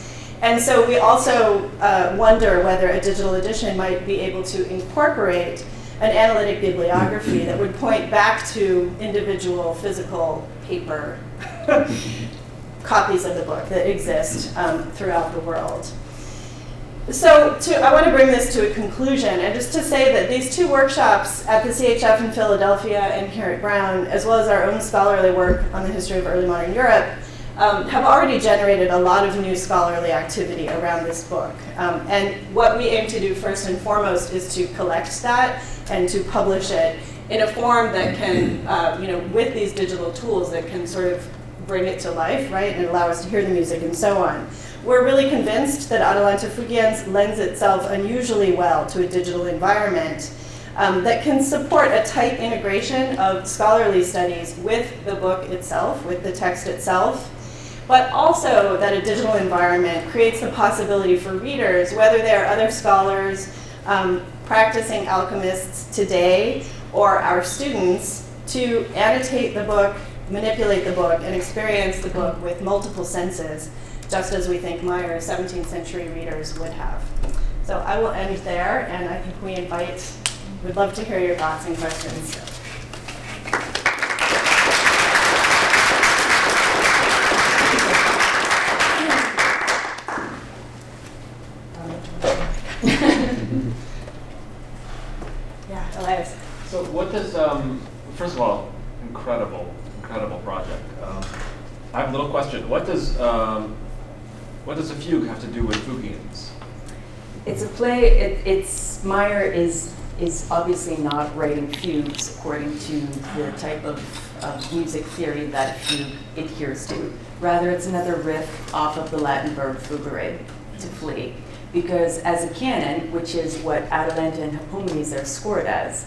And so we also wonder whether a digital edition might be able to incorporate an analytic bibliography that would point back to individual physical paper copies of the book that exist throughout the world. So I want to bring this to a conclusion, and just to say that these two workshops at the CHF in Philadelphia and here at Brown, as well as our own scholarly work on the history of early modern Europe, have already generated a lot of new scholarly activity around this book. And what we aim to do first and foremost is to collect that and to publish it in a form that can, with these digital tools that can sort of bring it to life, right, and allow us to hear the music and so on. We're really convinced that Atalanta fugiens lends itself unusually well to a digital environment that can support a tight integration of scholarly studies with the book itself, with the text itself, but also that a digital environment creates the possibility for readers, whether they're other scholars, practicing alchemists today, or our students, to annotate the book, manipulate the book, and experience the book with multiple senses, just as we think Meyer's 17th century readers would have. So I will end there, and I think we'd love to hear your thoughts and questions. Yeah, Elias. So what does, first of all, incredible project. I have a little question. What does a fugue have to do with fugiens? It's a play. Meyer is obviously not writing fugues according to the type of music theory that a fugue adheres to. Rather, it's another riff off of the Latin verb fugere, to flee. Because as a canon, which is what Atalanta and Hippomenes are scored as,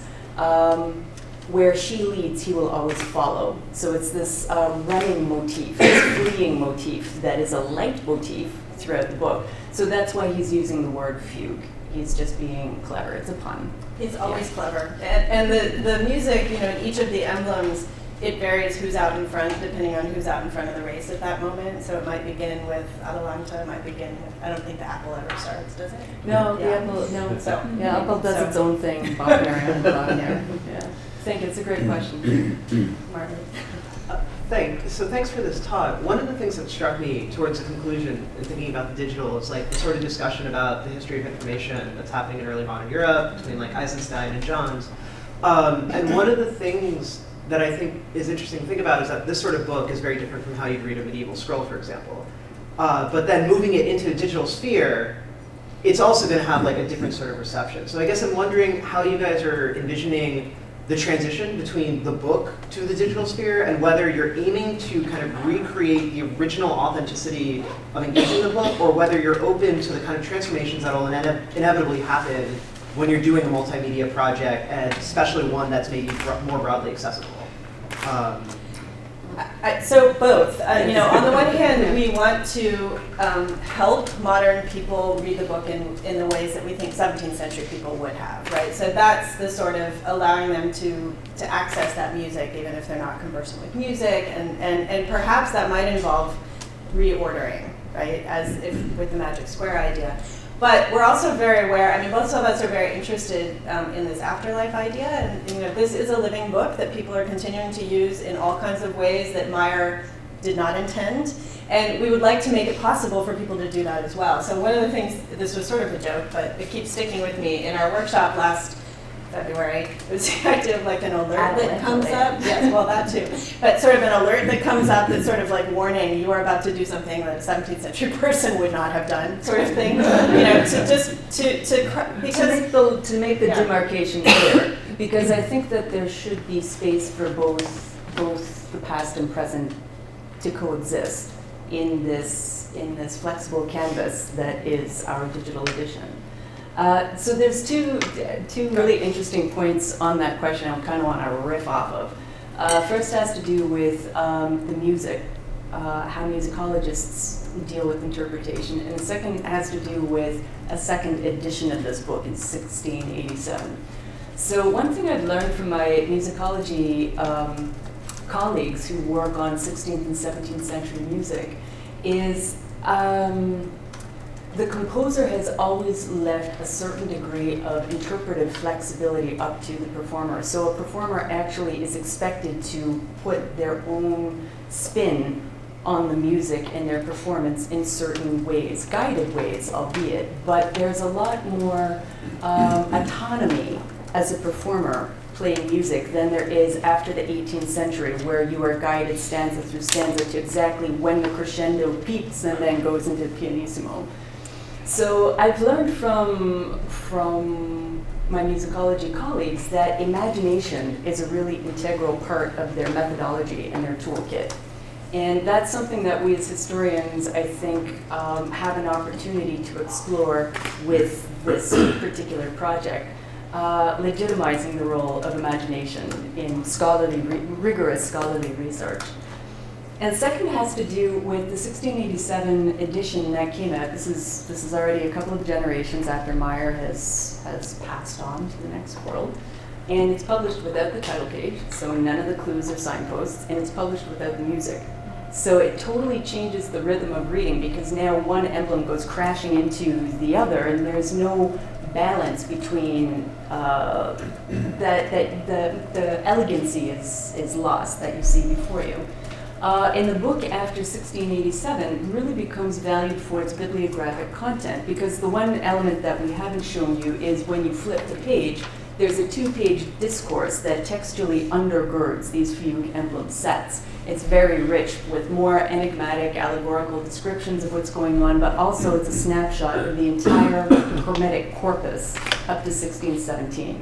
where she leads, he will always follow. So it's this running motif, this fleeing motif that is a leitmotif throughout the book. So that's why he's using the word fugue. He's just being clever. It's a pun. He's always clever. And the music, in each of the emblems it varies who's out in front, depending on who's out in front of the race at that moment. So it might begin with Atalanta, it might begin with, I don't think the apple ever starts, does it? No, Yeah. the apple, no. So, Yeah, apple does so- its own thing, bobbing around, bobbing there. Yeah. Thank you, it's a great question. Martin. Thanks for this talk. One of the things that struck me towards the conclusion in thinking about the digital is like the sort of discussion about the history of information that's happening in early modern Europe between like Eisenstein and Johns. And one of the things that I think is interesting to think about is that this sort of book is very different from how you'd read a medieval scroll, for example. But then moving it into a digital sphere, it's also going to have like a different sort of reception. So I guess I'm wondering how you guys are envisioning the transition between the book to the digital sphere, and whether you're aiming to kind of recreate the original authenticity of engaging the book, or whether you're open to the kind of transformations that will inevitably happen when you're doing a multimedia project, and especially one that's maybe more broadly accessible. So both. On the one hand, we want to help modern people read the book in the ways that we think 17th century people would have, right? So that's the sort of allowing them to access that music, even if they're not conversant with music, and perhaps that might involve reordering, right? As if with the Magic Square idea. But we're also very aware, both of us are very interested in this afterlife idea, and this is a living book that people are continuing to use in all kinds of ways that Meyer did not intend, and we would like to make it possible for people to do that as well. So one of the things, this was sort of a joke, but it keeps sticking with me, in our workshop last February, it was the idea of like an alert that comes up. Yes, well, that too. But sort of an alert that comes up that's sort of like warning, you are about to do something that a 17th century person would not have done, sort of thing. To make the demarcation clear, because I think that there should be space for both the past and present to coexist in this flexible canvas that is our digital edition. So there's two really interesting points on that question I kind of want to riff off of. First has to do with the music, how musicologists deal with interpretation, and the second has to do with a second edition of this book in 1687. So one thing I've learned from my musicology colleagues who work on 16th and 17th century music is the composer has always left a certain degree of interpretive flexibility up to the performer. So a performer actually is expected to put their own spin on the music and their performance in certain ways, guided ways, albeit, but there's a lot more autonomy as a performer playing music than there is after the 18th century, where you are guided stanza through stanza to exactly when the crescendo peaks and then goes into pianissimo. So I've learned from my musicology colleagues that imagination is a really integral part of their methodology and their toolkit. And that's something that we as historians, I think, have an opportunity to explore with this particular project, legitimizing the role of imagination in rigorous scholarly research. And second has to do with the 1687 edition that came out. This is already a couple of generations after Meyer has passed on to the next world. And it's published without the title page, so none of the clues or signposts, and it's published without the music. So it totally changes the rhythm of reading, because now one emblem goes crashing into the other, and there's no balance between the elegancy is lost that you see before you. In the book after 1687 really becomes valued for its bibliographic content, because the one element that we haven't shown you is when you flip the page, there's a 2-page discourse that textually undergirds these fugue emblem sets. It's very rich with more enigmatic, allegorical descriptions of what's going on, but also it's a snapshot of the entire Hermetic corpus up to 1617.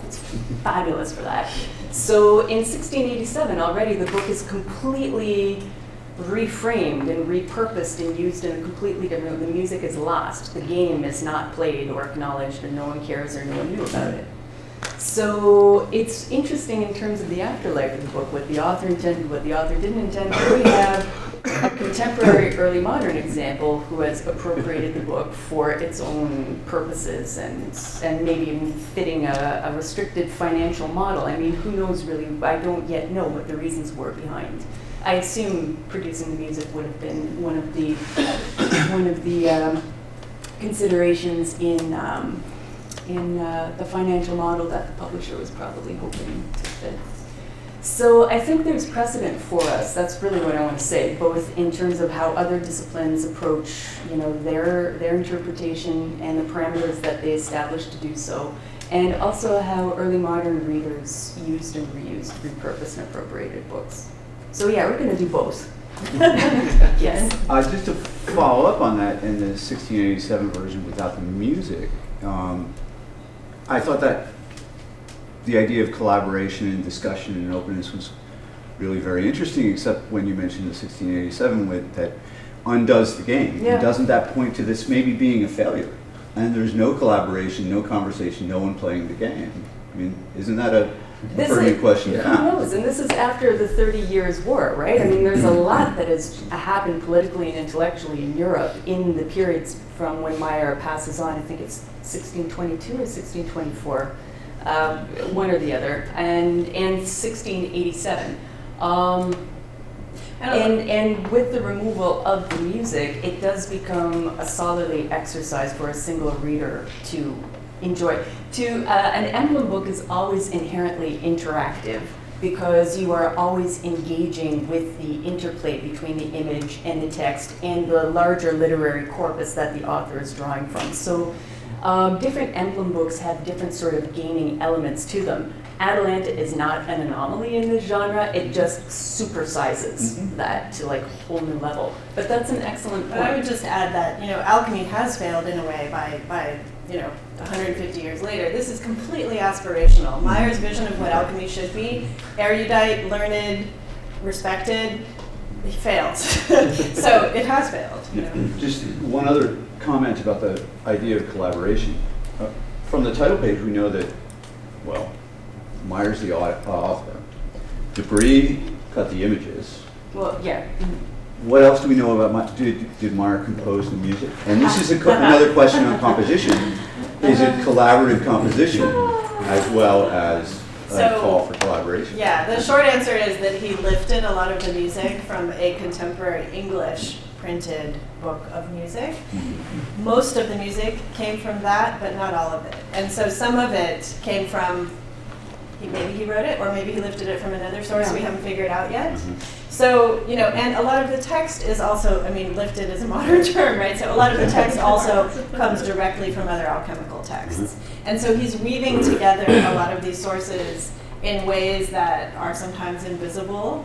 It's fabulous for that. So in 1687 already the book is completely reframed and repurposed and used in a completely different way. The music is lost. The game is not played or acknowledged, and no one cares or no one knew about it. So it's interesting in terms of the afterlife of the book, what the author intended, what the author didn't intend. We have a contemporary early modern example who has appropriated the book for its own purposes and maybe even fitting a restricted financial model. I mean, who knows really? I don't yet know what the reasons were behind. I assume producing the music would have been one of the considerations in the financial model that the publisher was probably hoping to fit. So I think there's precedent for us. That's really what I want to say, both in terms of how other disciplines approach, their interpretation and the parameters that they established to do so, and also how early modern readers used and reused, repurposed and appropriated books. So yeah, we're going to do both. Yes. Just to follow up on that, in the 1687 version without the music, I thought that the idea of collaboration and discussion and openness was really very interesting, except when you mentioned the 1687 that undoes the game. Yeah. Doesn't that point to this maybe being a failure? And there's no collaboration, no conversation, no one playing the game. I mean, isn't that a pertinent question to Who ask? knows? And this is after the 30 Years' War, right? I mean, there's a lot that has happened politically and intellectually in Europe in the periods from when Meyer passes on. I think it's 1622 or 1624. One or the other, and 1687. And with the removal of the music, it does become a solidly exercise for a single reader to enjoy. An emblem book is always inherently interactive because you are always engaging with the interplay between the image and the text and the larger literary corpus that the author is drawing from. So different emblem books have different sort of gaming elements to them. Atalanta is not an anomaly in this genre, it just supersizes that to like a whole new level. But that's an excellent point. But I would just add that, alchemy has failed in a way by 150 years later. This is completely aspirational. Meyer's vision of what alchemy should be, erudite, learned, respected, he fails. So it has failed. Just one other comment about the idea of collaboration. From the title page, we know that, well, Meyer's the author. Debris cut the images. Well, yeah. What else do we know about did Meyer compose the music? And this is another question on composition. Is it collaborative composition as well as a call for collaboration? Yeah, the short answer is that he lifted a lot of the music from a contemporary English printed book of music. Most of the music came from that, but not all of it. And so some of it came from, maybe he wrote it, or maybe he lifted it from another source we haven't figured out yet. So, and a lot of the text is also, lifted is a modern term, right? So a lot of the text also comes directly from other alchemical texts. And so he's weaving together a lot of these sources in ways that are sometimes invisible,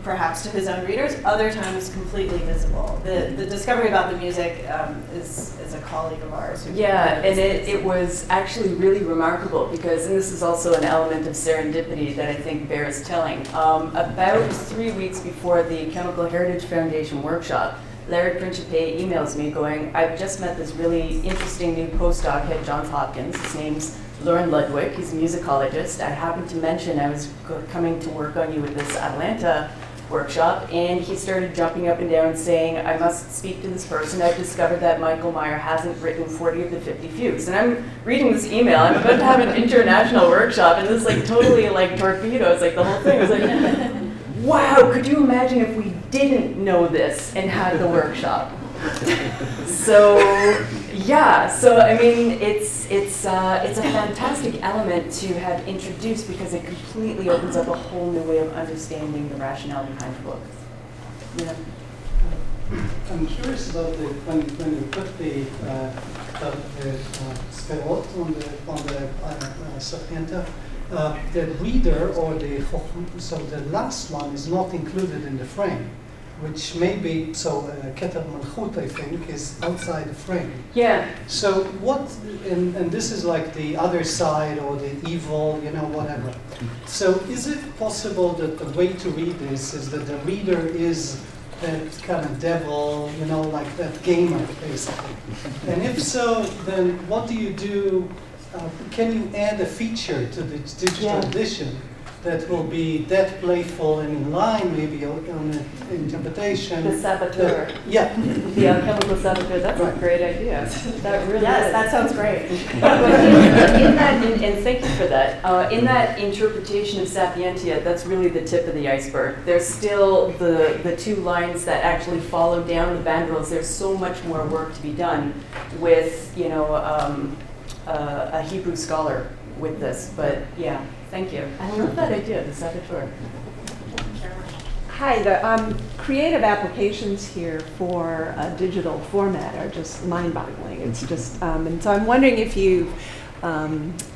perhaps to his own readers, other times completely visible. The discovery about the music is a colleague of ours. Yeah, and it was actually really remarkable because, and this is also an element of serendipity that I think bears telling. About 3 weeks before the Chemical Heritage Foundation workshop, Larry Principe emails me going, I've just met this really interesting new postdoc at Johns Hopkins. His name's Lauren Ludwig, he's a musicologist. I happened to mention I was coming to work on you with this Atalanta workshop, and he started jumping up and down saying, I must speak to this person. I've discovered that Michael Meyer hasn't written 40 of the 50 fugues. And I'm reading this email, I'm about to have an international workshop, and this totally torpedo, it's the whole thing. I was like, wow, could you imagine if we didn't know this and had the workshop? So it's a fantastic element to have introduced because it completely opens up a whole new way of understanding the rationale behind the book. Yeah. I'm curious about when you put the spelot on the Sapienta, the reader or so the last one is not included in the frame, which may be, Keter Malchut, I think, is outside the frame. Yeah. So what, and this is like the other side or the evil, whatever. So is it possible that the way to read this is that the reader is that kind of devil, like that gamer, basically? And if so, then what do you do? Can you add a feature to the digital edition that will be that playful and in line maybe on an interpretation. The saboteur. Yeah. The alchemical saboteur, that's a Right. great idea. That really Yes, is. that sounds great. In that, and thank you for that. In that interpretation of sapientia, that's really the tip of the iceberg. There's still the two lines that actually follow down the bandrolls. There's so much more work to be done with, you know, a Hebrew scholar with this. But yeah, thank you. I love that idea, the saboteur. Hi, the creative applications here for a digital format are just mind-boggling. It's just, and so I'm wondering if you've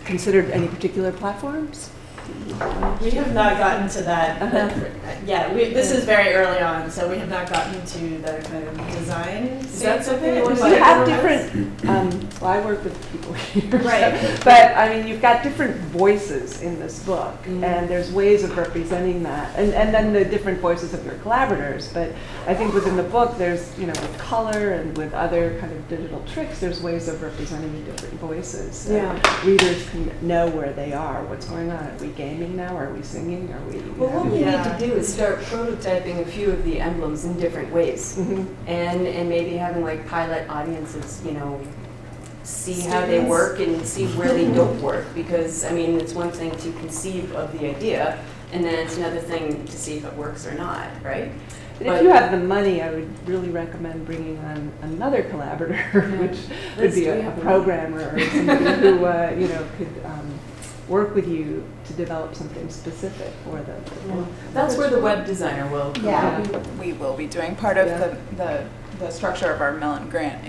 considered any particular platforms? We have not gotten to that. Yeah, this is very early on, so we have not gotten to the kind of design. Is that something you want You to have different, well, I work with people here. Right. So, but, I mean, you've got different voices in this book, and there's ways of representing that. And then the different voices of your collaborators. But I think within the book, there's, you know, with color and with other kind of digital tricks, there's ways of representing the different voices. So readers can know where they are, what's going on. Are we gaming now? Are we singing? Are we? Well, what we need to do is start prototyping a few of the emblems in different ways, and maybe having like pilot audiences, you know, see how they work and see where they don't work. Because I mean, it's one thing to conceive of the idea, and then it's another thing to see if it works or not, right? But if you have the money, I would really recommend bringing on another collaborator, which would be a programmer or somebody who you know could work with you to develop something specific for them. That's where the web designer will come in. We will be doing part of Yeah. the structure of our Mellon grant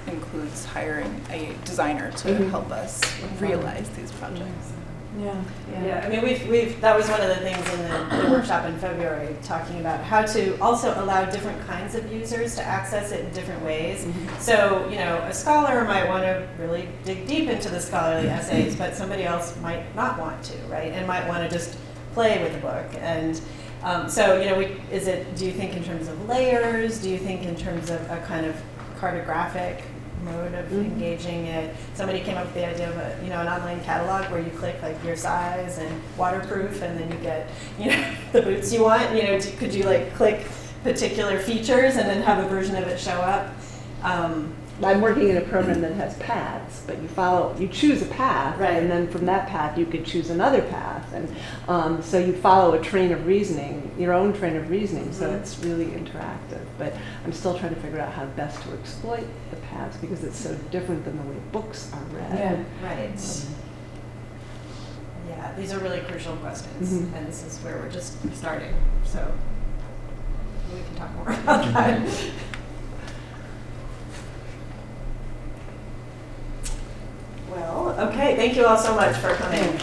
includes hiring a designer to help us realize these projects. Yeah, I mean, we've that was one of the things in the workshop in February, talking about how to also allow different kinds of users to access it in different ways. So, you know, a scholar might want to really dig deep into the scholarly essays, but somebody else might not want to, right? And might want to just play with the book. And so, you know, do you think in terms of layers? Do you think in terms of a kind of cartographic mode of engaging it? Somebody came up with the idea of an online catalog where you click like your size and waterproof, and then you get, you know, the boots you want. You know, could you like click particular features and then have a version of it show up? I'm working in a program that has paths, but you choose a path, Right. and then from that path you could choose another path, and so you follow a train of reasoning, your own train of reasoning. So it's really interactive. But I'm still trying to figure out how best to exploit the paths because it's so different than the way books are read. Right. Yeah, these are really crucial questions, and this is where we're just starting. So we can talk more about that. Well, okay, thank you all so much for coming.